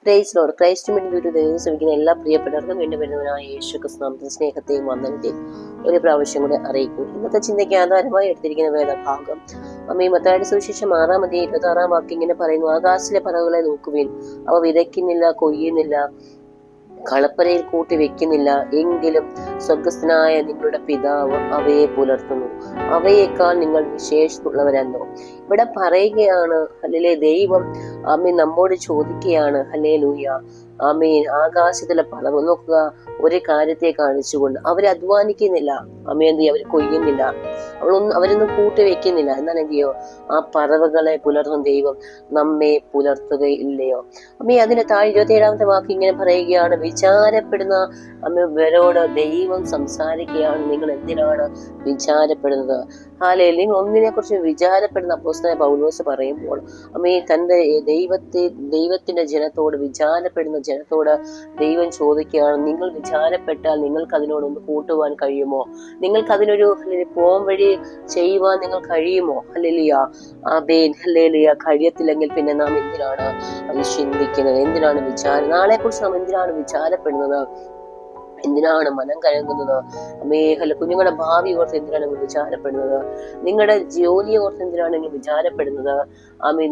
Praise Lord. Christ വേണ്ടി ഒരു ദൈവം ശ്രമിക്കുന്ന എല്ലാ പ്രിയപ്പെട്ടവർക്കും വീണ്ടും വരുന്നവനായ യേശു ക്രിസ്തുനാമത്തിൽ സ്നേഹത്തെയും വന്ദനത്തെയും ഒരു പ്രാവശ്യം കൂടെ അറിയിക്കും. ഇന്നത്തെ ചിന്തയ്ക്ക് ആധാരമായി എടുത്തിരിക്കുന്ന വേദഭാഗം മത്തായിയുടെ സുവിശേഷം 6-26 വാക്യം ഇങ്ങനെ പറയുന്നു: ആകാശത്തിലെ പറവുകളെ നോക്കുവിൻ, അവ വിതയ്ക്കുന്നില്ല, കൊയ്യുന്നില്ല, കളപ്പരയിൽ കൂട്ടി വെക്കുന്നില്ല, എങ്കിലും സ്വർഗസ്ഥനായ നിങ്ങളുടെ പിതാവ് അവയെ പുലർത്തുന്നു. അവയേക്കാൾ നിങ്ങൾ വിശേഷമുള്ളവരല്ലോ. ഇവിടെ പറയുകയാണ്, ഹല്ലേലൂയ, ദൈവം നമ്മോട് ചോദിക്കുകയാണ്, ഹല്ലേലൂയ, ആമേൻ, ആകാശത്തിലെ പറവ് നോക്കുക, ഒരു കാര്യത്തെ കാണിച്ചുകൊണ്ട് അവര് അധ്വാനിക്കുന്നില്ല, എന്ത് ചെയ്യും, അവര് കൊയ്യുന്നില്ല, അവരൊന്നും കൂട്ടി വെക്കുന്നില്ല. എന്നാൽ എന്ത് ചെയ്യോ, ആ പറവകളെ പുലർത്തുന്ന ദൈവം നമ്മെ പുലർത്തുകയില്ലയോ? അതിന് താഴെ 27 വാക്ക് ഇങ്ങനെ പറയുകയാണ്: വിചാരപ്പെടുന്ന അമ്മവരോട് ദൈവം സംസാരിക്കുകയാണ്, നിങ്ങൾ എന്തിനാണ് വിചാരപ്പെടുന്നത്? നിങ്ങൾ ഒന്നിനെ കുറിച്ച് വിചാരപ്പെടുന്ന അപ്പോസ്തലനായ പൗലോസ് പറയുമ്പോൾ തന്റെ ദൈവത്തിന്റെ ജനത്തോട്, വിചാരപ്പെടുന്ന ജനത്തോട് ദൈവം ചോദിക്കുകയാണ്, നിങ്ങൾ വിചാരപ്പെട്ടാൽ നിങ്ങൾക്ക് അതിനോടൊന്ന് കൂട്ടുവാൻ കഴിയുമോ? നിങ്ങൾക്ക് അതിനൊരു പോം വഴി ചെയ്യുവാൻ നിങ്ങൾ കഴിയുമോ? ഹല്ലേലൂയ. കഴിയത്തില്ലെങ്കിൽ പിന്നെ നാം എന്തിനാണ് അത് ചിന്തിക്കുന്നത്? എന്തിനാണ് നാളെ കുറിച്ച് നാം എന്തിനാണ് വിചാരപ്പെടുന്നത്? എന്തിനാണ് മനം കലങ്ങുന്നത്? കുഞ്ഞുങ്ങളുടെ ഭാവി ഓർത്ത് എന്തിനാണ് നിങ്ങൾ വിചാരപ്പെടുന്നത്? നിങ്ങളുടെ ജോലിയെ ഓർത്ത് എന്തിനാണ് നിങ്ങൾ വിചാരപ്പെടുന്നത്?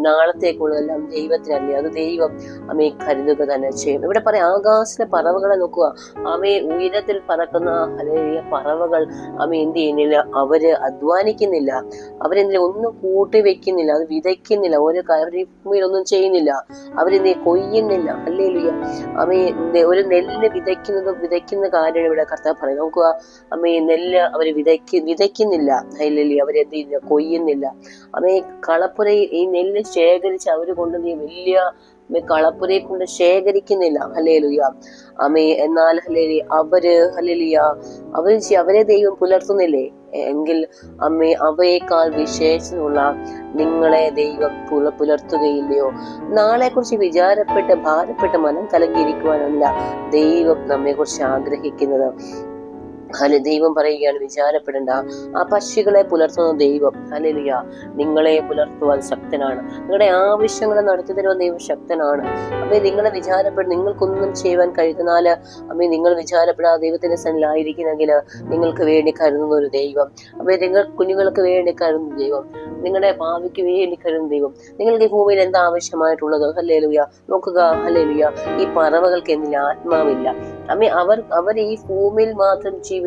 നാളത്തേക്കുള്ളതെല്ലാം ദൈവത്തിനല്ലേ, അത് ദൈവം കരുതുക തന്നെ ചെയ്യും. ഇവിടെ പറയാം, ആകാശത്തിലെ പറവകളെ നോക്കുക, ഉയരത്തിൽ പറക്കുന്ന പറവകൾ എന്ത് ചെയ്യുന്നില്ല, അവര് അധ്വാനിക്കുന്നില്ല, അവരെന്തിനും ഒന്നും കൂട്ടി വെക്കുന്നില്ല, അത് വിതയ്ക്കുന്നില്ല, ഒന്നും ചെയ്യുന്നില്ല, അവരെന്ത് കൊയ്യുന്നില്ല. ഹല്ലേലൂയ. ഒരു നെല്ല് വിതയ്ക്കുന്ന കാര്യം ഇവിടെ കർത്താവ് പറയും. നോക്കുക, നെല്ല് അവര് വിതയ്ക്കുന്നില്ല, ഹല്ലേലൂയ, അവരെന്ത് ചെയ്യുന്നില്ല, കൊയ്യുന്നില്ല. കളപ്പുരയിൽ ഈ നെല്ല് ശേഖരിച്ച് അവര് കൊണ്ടുവന്ന് വലിയ കളപ്പുരയെ കൊണ്ട് ശേഖരിക്കുന്നില്ല. ഹല്ലേലൂയ. എന്നാൽ അവരെ ദൈവം പുലർത്തുന്നില്ലേ? എങ്കിൽ അവയേക്കാൾ വിശേഷമുള്ള നിങ്ങളെ ദൈവം പുലർത്തുകയില്ലയോ? നാളെ കുറിച്ച് വിചാരപ്പെട്ട് ഭാരപ്പെട്ട് മനം കലങ്ങിയിരിക്കുവാനല്ല ദൈവം നമ്മെ കുറിച്ച് ആഗ്രഹിക്കുന്നത്. ദൈവം പറയുകയാണ്, വിചാരപ്പെടേണ്ട, ആ പക്ഷികളെ പുലർത്തുന്ന ദൈവം, ഹല്ലേലൂയ, നിങ്ങളെ പുലർത്തുവാൻ ശക്തനാണ്. നിങ്ങളുടെ ആവശ്യങ്ങളെ നടത്തി തരുവാൻ ദൈവം ശക്തനാണ്. നിങ്ങളെ നിങ്ങൾക്കൊന്നും ചെയ്യുവാൻ കഴിയുന്നാല് നിങ്ങൾ വിചാരപ്പെടാതെ ദൈവത്തിന്റെ സന്നിധിയിലായിരിക്കുന്നെങ്കിൽ നിങ്ങൾക്ക് വേണ്ടി കരുതുന്ന ഒരു ദൈവം, നിങ്ങൾ കുഞ്ഞുങ്ങൾക്ക് വേണ്ടി കരുതുന്ന ദൈവം, നിങ്ങളുടെ ഭാവിക്ക് വേണ്ടി കരുതുന്ന ദൈവം, നിങ്ങൾക്ക് ഈ ഭൂമിയിൽ എന്താ ആവശ്യമായിട്ടുള്ളത്? ഹല്ലേലൂയ. നോക്കുക, ഹല്ലേലൂയ, ഈ പറവകൾക്ക് എന്തില്ല, ആത്മാവില്ല. അവർ ഈ ഭൂമിയിൽ മാത്രം ജീവിച്ച്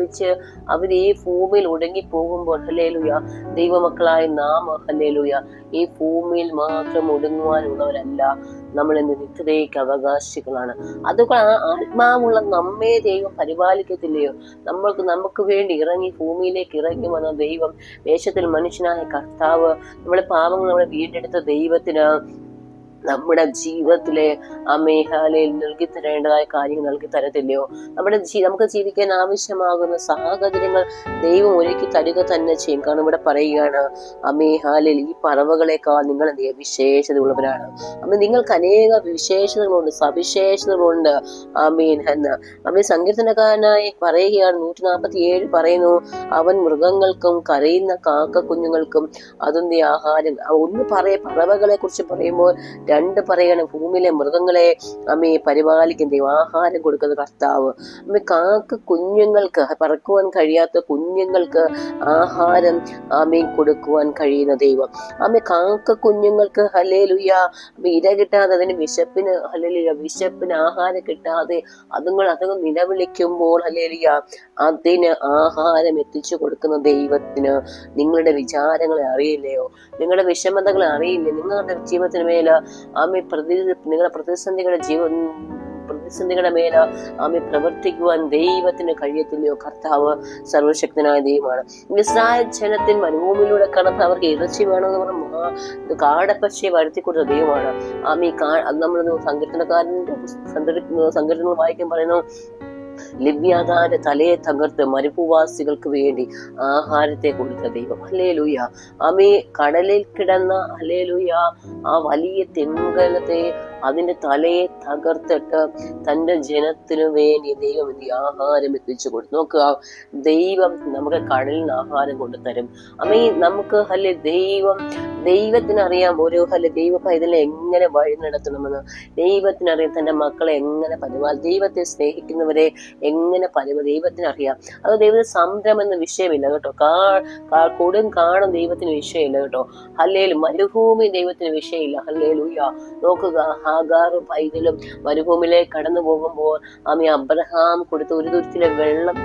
അവർ ഈ ഭൂമിയിൽ ഒടുങ്ങി പോകുമ്പോൾ, ഹല്ലേലൂയ, ദൈവമക്കളായ നാം, ഹല്ലേലൂയ, ഈ ഭൂമിയിൽ മാത്രം ഒടുങ്ങുവാനുള്ളവരല്ല, നമ്മൾ ഇന്ന് നിത്യതയ്ക്ക് അവകാശികളാണ്. അതുകൊണ്ട് ആത്മാവുള്ള നമ്മെ ദൈവം പരിപാലിക്കത്തില്ലയോ? നമുക്ക് വേണ്ടി ഭൂമിയിലേക്ക് ഇറങ്ങി വന്ന ദൈവം, വേഷത്തിൽ മനുഷ്യനായ കർത്താവ്, നമ്മളെ പാപങ്ങൾ നമ്മളെ വീണ്ടെടുത്ത ദൈവത്തിന് നമ്മുടെ ജീവിതത്തിലെ മേഖലയിൽ നൽകി തരേണ്ടതായ കാര്യങ്ങൾ നൽകി തരത്തില്ലയോ? നമുക്ക് ജീവിക്കാൻ ആവശ്യമാകുന്ന സാഹചര്യങ്ങൾ ദൈവം ഒരുക്കി തരിക തന്നെ ചെയ്യും. കാരണം ഇവിടെ പറയുകയാണ്, മേഖലയിൽ ഈ പറവകളെക്കാൾ നിങ്ങൾ എന്ത് ചെയ്യുക, വിശേഷതയുള്ളവരാണ്. നിങ്ങൾക്ക് അനേക വിശേഷതകളുണ്ട്, സവിശേഷതകളുണ്ട്. എന്ന് സങ്കീർത്തനക്കാരനായി പറയുകയാണ്, 147 പറയുന്നു, അവൻ മൃഗങ്ങൾക്കും കരയുന്ന കാക്ക കുഞ്ഞുങ്ങൾക്കും അതിന്റെ ആഹാരം. ഒന്ന് പറവകളെ കുറിച്ച് പറയുമ്പോൾ 2 പറയണം, ഭൂമിയിലെ മൃഗങ്ങളെ പരിപാലിക്കുന്ന ദൈവം, ആഹാരം കൊടുക്കുന്ന കർത്താവ്. കാക്ക കുഞ്ഞുങ്ങൾക്ക്, പറക്കുവാൻ കഴിയാത്ത കുഞ്ഞുങ്ങൾക്ക് ആഹാരം കൊടുക്കുവാൻ കഴിയുന്ന ദൈവം. കാക്ക കുഞ്ഞുങ്ങൾക്ക്, ഹല്ലേലൂയ, ഇര കിട്ടാതെ, അതിന് വിശപ്പിന്, ഹല്ലേലൂയ, വിശപ്പിന് ആഹാരം കിട്ടാതെ അതുങ്ങൾ നിലവിളിക്കുമ്പോൾ, ഹല്ലേലൂയ, അതിന് ആഹാരം എത്തിച്ചു കൊടുക്കുന്ന ദൈവത്തിന് നിങ്ങളുടെ വിചാരങ്ങളെ അറിയില്ലയോ? നിങ്ങളുടെ വിഷമതകളെ അറിയില്ലേ? നിങ്ങളുടെ ജീവിതത്തിന് മേല നിങ്ങളുടെ പ്രതിസന്ധികളുടെ മേല പ്രവർത്തിക്കുവാൻ ദൈവത്തിന് കഴിയത്തില്ലയോ? കർത്താവ് സർവശക്തനായ ദൈവമാണ്. ഇസ്രായേൽ ജനത്തിന് മരുഭൂമിയിലൂടെ കടന്ന് അവർക്ക് ഇറച്ചി വേണമെന്ന് പറഞ്ഞ കാടപ്പശയെ വരുത്തി കൊടുത്ത ദൈവമാണ്. നമ്മൾ സങ്കീർത്തനങ്ങൾ വായിക്കാൻ പറയുന്നു, ലിവ്യാതാന്റെ തലയെ തകർത്ത് മരുഭൂവാസികൾക്ക് വേണ്ടി ആഹാരത്തെ കൊടുത്ത ദൈവം. ഹല്ലേലൂയ. കടലിൽ കിടന്ന, ഹല്ലേലൂയ, ആ വലിയ തെങ്കലത്തെ അതിന്റെ തലയെ തകർത്തിട്ട് തന്റെ ജനത്തിനു വേണ്ടി ദൈവം എന്ത് ആഹാരം എത്തിച്ചു കൊടുത്തു. നോക്കുക, ദൈവം നമുക്ക് കടലിൽ നിന്ന് ആഹാരം കൊണ്ടുതരും. നമുക്ക് ദൈവത്തിനറിയാം ഓരോ ദൈവ പൈതലിനെ എങ്ങനെ വഴി നടത്തണമെന്ന്. ദൈവത്തിനറിയാം തന്റെ മക്കളെ എങ്ങനെ ദൈവത്തെ സ്നേഹിക്കുന്നവരെ എങ്ങനെ ദൈവത്തിനറിയാം. അത് ദൈവത്തിന് സംരംഭം എന്ന വിഷയമില്ല കേട്ടോ. കൊടും കാണും ദൈവത്തിന് വിഷയമില്ല കേട്ടോ. മരുഭൂമി ദൈവത്തിന് വിഷയമില്ല. നോക്കുക, ഹാഗാറും പൈതലും മരുഭൂമിയിലേക്ക് കടന്നു പോകുമ്പോൾ അബ്രഹാം കൊടുത്ത ഒരു തുരുത്തിലെ വെള്ളം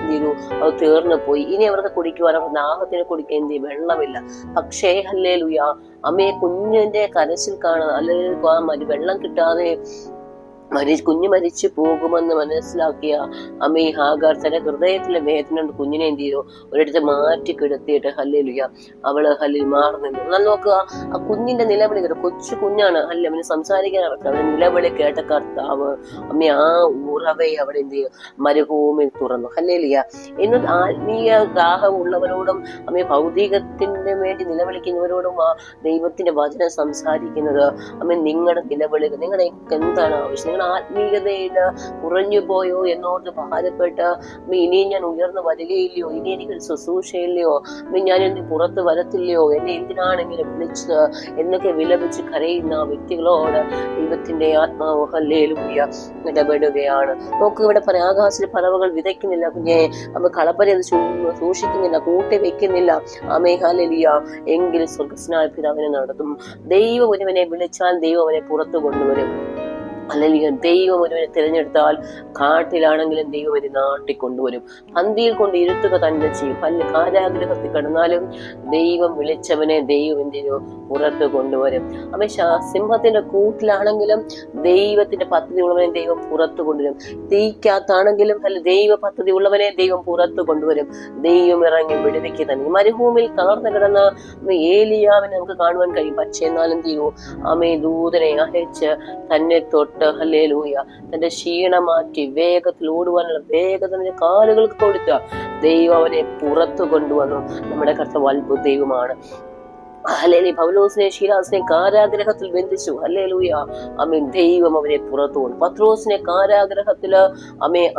അത് തീർന്നു പോയി. ഇനി അവർക്ക് കുടിക്കുവാൻ, അവർക്ക് ദാഹത്തിന് കുടിക്കാൻ വെള്ളമില്ല. പക്ഷേ കുഞ്ഞിന്റെ കരച്ചിൽ കാണുക, അല്ലെങ്കിൽ വെള്ളം കിട്ടാതെ കുഞ്ഞ് മരിച്ചു പോകുമെന്ന് മനസ്സിലാക്കിയ ഹാഗാർ തന്റെ ഹൃദയത്തിലെ വേദന കൊണ്ട് കുഞ്ഞിനെ എന്ത് ചെയ്തു, ഒരിടത്ത് മാറ്റി കിടത്തിയിട്ട് അവള് മാറി നിന്നു. എന്നാൽ നോക്കുക, ആ കുഞ്ഞിന്റെ നിലവിളി കേട്ടു. കൊച്ചു കുഞ്ഞാണ്, അവന് സംസാരിക്കാൻ അറിയാം. അവന്റെ നിലവിളി കേട്ട കർത്താവ് ആ ഉറവയെ അവിടെ എന്ത് ചെയ്യും, മരുഭൂമിയിൽ തുറന്നു. എന്നിട്ട് ആത്മീയ ദാഹമുള്ളവരോടും ഭൗതികത്തിന് വേണ്ടി നിലവിളിക്കുന്നവരോടും ആ ദൈവത്തിന്റെ വചനം സംസാരിക്കുന്നത്, നിങ്ങളുടെ നിലവിളികൾ, നിങ്ങളുടെ എന്താണ് ആവശ്യം, ആത്മീയതയിൽ കുറഞ്ഞു പോയോ എന്നോർത്ത് ഭാരപ്പെട്ട് ഇനിയും ഞാൻ ഉയർന്നു വരികയില്ലയോ, ഇനി എനിക്കൊരു ശുശ്രൂഷയില്ലയോ, ഞാൻ എന്ത് പുറത്ത് വരത്തില്ലയോ, എന്നെ എന്തിനാണെങ്കിലും വിളിച്ചത് എന്നൊക്കെ വിലപിച്ച് കരയുന്ന വ്യക്തികളോട് ദൈവത്തിന്റെ ആത്മാവ് ഹല്ലേലൂയ ഇടപെടുകയാണ്. നോക്ക്, ഇവിടെ പറയാം, ആകാശത്തിലെ പറവകൾ വിതയ്ക്കുന്നില്ല കുഞ്ഞെ, കളപ്പര സൂക്ഷിക്കുന്നില്ല, കൂട്ടി വെക്കുന്നില്ല. ഹല്ലേലൂയ, എങ്കിൽ സ്വർഗ്ഗസ്നായ പിതാവിനെ നടത്തും. ദൈവം ഒരുവനെ വിളിച്ചാൽ ദൈവം അവനെ പുറത്തു കൊണ്ടുവരും. ദൈവം ഒരുവനെ തിരഞ്ഞെടുത്താൽ കാട്ടിലാണെങ്കിലും ദൈവം ഒരു നാട്ടിൽ കൊണ്ടുവരും. പന്തിയിൽ കൊണ്ട് ഇരുത്തുക തന്നെ ചെയ്യും. കാരാഗ്രഹത്തിൽ കിടന്നാലും ദൈവം വിളിച്ചവനെ ദൈവം എന്തിനു പുറത്ത് കൊണ്ടുവരും. സിംഹത്തിന്റെ കൂട്ടിലാണെങ്കിലും ദൈവത്തിന്റെ പദ്ധതി ഉള്ളവനെ ദൈവം പുറത്തു കൊണ്ടുവരും. തീക്കകത്താണെങ്കിലും ദൈവ പദ്ധതി ഉള്ളവനെ ദൈവം പുറത്തു കൊണ്ടുവരും. ദൈവം ഇറങ്ങി വിടുവിക്കുക തന്നെ. മരുഭൂമിയിൽ തകർന്നു കിടന്ന ഏലിയാവിനെ നമുക്ക് കാണുവാൻ കഴിയും. പക്ഷേ എന്നാലും ദൂതനെ അയച്ച് തന്നെ തൊട്ട് ഹല്ലേലൂയ തന്റെ ക്ഷീണം മാറ്റി വേഗത്തിൽ ഓടുവാനുള്ള വേഗത കാലുകൾക്ക് കൊടുത്ത ദൈവം അവനെ പുറത്തു കൊണ്ടുവന്നു. നമ്മുടെ കർത്താവ് അത്ഭുത ദൈവമാണ്. പൗലോസിനെ ശീലാസിനെ കാരാഗ്രഹത്തിൽ ബന്ധിച്ചു. ഹല്ലേലൂയ, ദൈവം അവനെ പുറത്തു കൊണ്ടു. പത്രോസിനെ കാരാഗ്രഹത്തില്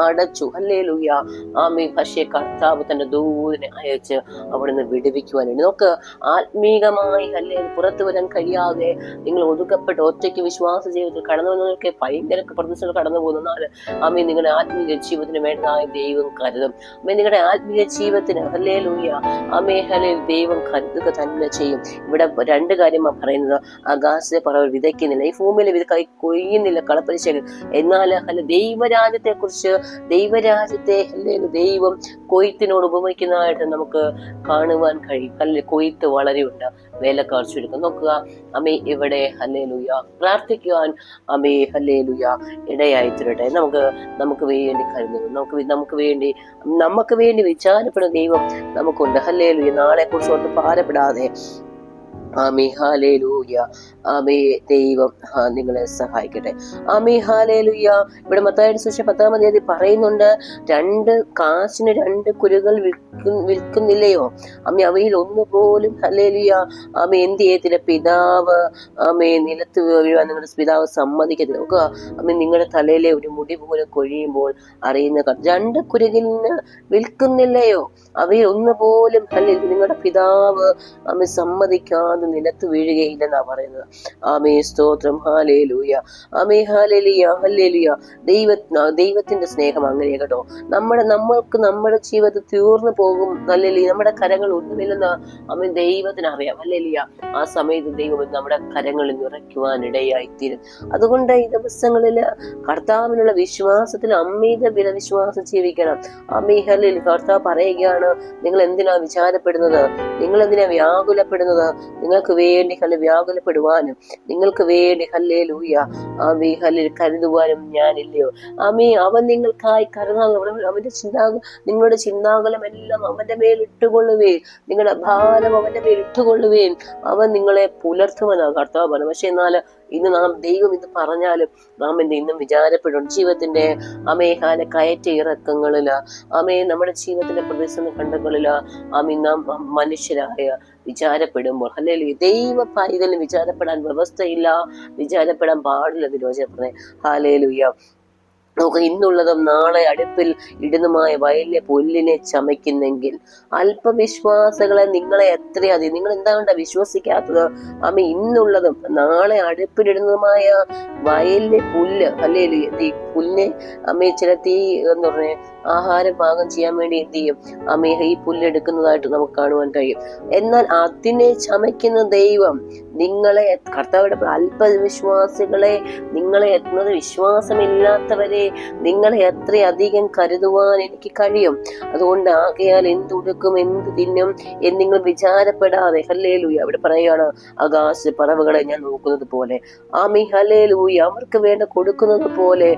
അടച്ചു. ഹല്ലേലൂയ, പക്ഷേ കർത്താവ് തന്റെ ദൂതനെ അയച്ച് അവിടുന്ന് വിടുവിക്കുവാൻ വേണ്ടി. നമുക്ക് ആത്മീകമായി പുറത്തു വരാൻ കഴിയാതെ നിങ്ങൾ ഒതുക്കപ്പെട്ട് ഒറ്റയ്ക്ക് വിശ്വാസ ജീവിതത്തിൽ കടന്നു വന്നതൊക്കെ ഭയങ്കര പ്രതിസന്ധി കടന്നു പോകുന്നാൽ നിങ്ങളുടെ ആത്മീയ ജീവിതത്തിന് വേണ്ടതായ ദൈവം കരുതും. നിങ്ങളുടെ ആത്മീയ ജീവിതത്തിന് ഹല്ലേലൂയ ദൈവം കരുതുക തന്നെ ചെയ്യും. ഇവിടെ രണ്ട് കാര്യമാണ് പറയുന്നത്. ആകാശത്തെ പറവകൾ വിതയ്ക്കുന്നില്ല, ഈ ഭൂമിയിൽ കൊയ്യുന്നില്ല കളപ്പരിശകൾ. എന്നാൽ ദൈവരാജ്യത്തെ കുറിച്ച്, ദൈവരാജ്യത്തെ ദൈവം കൊയ്ത്തിനോട് ഉപമിക്കുന്നതായിട്ട് നമുക്ക് കാണുവാൻ കഴിയും. കൊയ്ത്ത് വളരെയുണ്ട്, വേലക്കാർ ചുരുക്കം. നോക്കുക, ഇവിടെ ഹല്ലേലൂയ പ്രാർത്ഥിക്കുവാൻ ഹല്ലേലൂയ ഇടയായി തീരട്ടെ. നമുക്ക് വേണ്ടി കരുതുന്നു, നമുക്ക് വേണ്ടി വിചാരപ്പെടുന്ന ദൈവം നമുക്കുണ്ട്. ഹല്ലേലൂയ, നാളെ കുറിച്ച് ഓർത്ത് ഭാരപ്പെടാതെ ഹല്ലേലൂയ. ദൈവം നിങ്ങളെ സഹായിക്കട്ടെ. ഹല്ലേലൂയ. ഇവിടെ മത്തായിയുടെ സുവിശേഷം 10-ാം അധ്യായത്തിൽ പറയുന്നുണ്ട്, 2 കാശിന് 2 കുരുകൾ വിൽക്കുന്നില്ലയോ? അവയിൽ ഒന്നുപോലും ഹല്ലേലൂയ എന്ത് ചെയ്യത്തില്ല, പിതാവ് നിലത്ത് വീഴുവാൻ നിങ്ങളുടെ പിതാവ് സമ്മതിക്കത്തില്ല. നോക്കുക, നിങ്ങളുടെ തലയിലെ ഒരു മുടി പോലും കൊഴിയുമ്പോൾ അറിയുന്ന 2 കുരുകിന് വിൽക്കുന്നില്ലയോ? അവയിൽ ഒന്നുപോലും നിങ്ങളുടെ പിതാവ് സമ്മതിക്കാതെ നിലത്ത് വീഴുകയില്ലെന്നാ പറയുന്നത്. സ്തോത്രം. Hallelujah, hallelujah, hallelujah. ദൈവത്തിന്റെ സ്നേഹം അങ്ങനെ കേട്ടോ. നമ്മൾക്ക് നമ്മുടെ ജീവിതത്തിൽ തീർന്നു പോകും. ഹല്ലേലൂയ, നമ്മുടെ കരങ്ങൾ ഒന്നുമില്ലെന്ന് ദൈവത്തിന് അറിയാം. ഹല്ലേലൂയ, ആ സമയത്ത് ദൈവം നമ്മുടെ കരങ്ങളിൽ നിറയ്ക്കുവാൻ ഇടയായിത്തീരും. അതുകൊണ്ട് ഈ ദിവസങ്ങളിൽ കർത്താവിനുള്ള വിശ്വാസത്തിൽ അമിത വിശ്വാസം ജീവിക്കണം. ഹല്ലേലൂയ. കർത്താവ് പറയുകയാണ്, നിങ്ങൾ എന്തിനാ വിചാരപ്പെടുന്നത്, നിങ്ങൾ എന്തിനാ വ്യാകുലപ്പെടുന്നത്? നിങ്ങൾക്ക് വേണ്ടി വ്യാകുലപ്പെടുവാനും നിങ്ങൾക്ക് വേണ്ടി ഹല്ലേലൂയ കരുതുവാനും ഞാനില്ലയോ? അവൻ നിങ്ങൾക്കായി കരുതാൻ നിങ്ങളുടെ ചിന്താകുലം എല്ലാം അവന്റെ മേൽ ഇട്ടുകൊള്ളുവേൻ, നിങ്ങളുടെ ഭാരം അവന്റെ മേൽ ഇട്ടുകൊള്ളുവേൻ, അവൻ നിങ്ങളെ പുലർത്തുമെന്നാണ് കർത്താവ് പറഞ്ഞു. പക്ഷെ എന്നാൽ ഇന്ന് ദൈവം ഇന്ന് പറഞ്ഞാലും നാം ഇന്നും വിചാരപ്പെടും. ജീവിതത്തിന്റെ കയറ്റ ഇറക്കങ്ങളില് നമ്മുടെ ജീവിതത്തിന്റെ പ്രതിസന്ധി ഖണ്ഡങ്ങളില് നാം മനുഷ്യരായ വിചാരപ്പെടുമ്പോൾ ദൈവ പൈതലിന് വിചാരപ്പെടാൻ വ്യവസ്ഥയില്ല, വിചാരപ്പെടാൻ പാടില്ല. തിരുവചനം ഹല്ലേലൂയ. നമുക്ക് ഇന്നുള്ളതും നാളെ അടുപ്പിൽ ഇടുന്നതുമായ വയലിലെ പുല്ലിനെ ചമയ്ക്കുന്നെങ്കിൽ അല്പവിശ്വാസികളെ നിങ്ങളെ എത്രയധികം നിങ്ങൾ എന്താണ് വിശ്വസിക്കാത്തത്? ഇന്നുള്ളതും നാളെ അടുപ്പിലിടുന്നതുമായ വയലിലെ പുല്ല് ഈ പുല്ലിനെ ചില തീ എന്ന് പറഞ്ഞ ആഹാരം പാകം ചെയ്യാൻ വേണ്ടി എന്ത് ചെയ്യും? ഈ പുല്ലെടുക്കുന്നതായിട്ട് നമുക്ക് കാണുവാൻ കഴിയും. എന്നാൽ അതിനെ ചമയ്ക്കുന്ന ദൈവം നിങ്ങളെ, കർത്താവിടെ അല്പവിശ്വാസികളെ നിങ്ങളെ എത്തുന്നത്, വിശ്വാസമില്ലാത്തവരെ നിങ്ങളെ എത്രയധികം കരുതുവാൻ എനിക്ക് കഴിയും. അതുകൊണ്ട് ആകയാൽ എന്തുടുക്കും എന്ത് തിന്നും നിങ്ങൾ വിചാരപ്പെടാതെ ഹല്ലേലൂയ. അവിടെ പറയുകയാണ്, ആകാശ പറവുകളെ ഞാൻ നോക്കുന്നത് പോലെ ഹല്ലേലൂയ, അവർക്ക് വേണ്ട കൊടുക്കുന്നത് പോലെ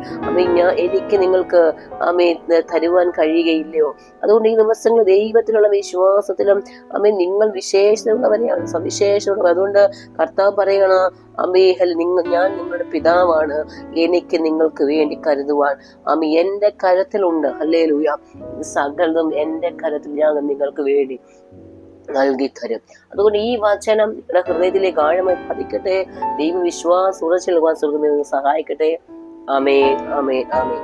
എനിക്ക് നിങ്ങൾക്ക് തരുവാൻ കഴിയുകയില്ലയോ? അതുകൊണ്ട് ഈ ദിവസങ്ങൾ ദൈവത്തിലുള്ള വിശ്വാസത്തിലും നിങ്ങൾ വിശേഷതയുള്ളവരെയാണ്, സവിശേഷമുള്ളവർ. അതുകൊണ്ട് കർത്താവ് പറയണ ഞാൻ നിങ്ങളുടെ പിതാവാണ്, എനിക്ക് നിങ്ങൾക്ക് വേണ്ടി കരുതുവാൻ എന്റെ കരത്തിലുണ്ട്. ഹല്ലേലൂയ. സകലതും എന്റെ കരത്തിൽ ഞാൻ നിങ്ങൾക്ക് വേണ്ടി നൽകി തരും. അതുകൊണ്ട് ഈ വചനം നിങ്ങളുടെ ഹൃദയത്തിലേക്ക് ആഴമായി പതിക്കട്ടെ. ദൈവവിശ്വാസം ഉറച്ചു നിൽക്കുവാൻ സഹായിക്കട്ടെ. ആമേൻ, ആമേൻ, ആമേൻ.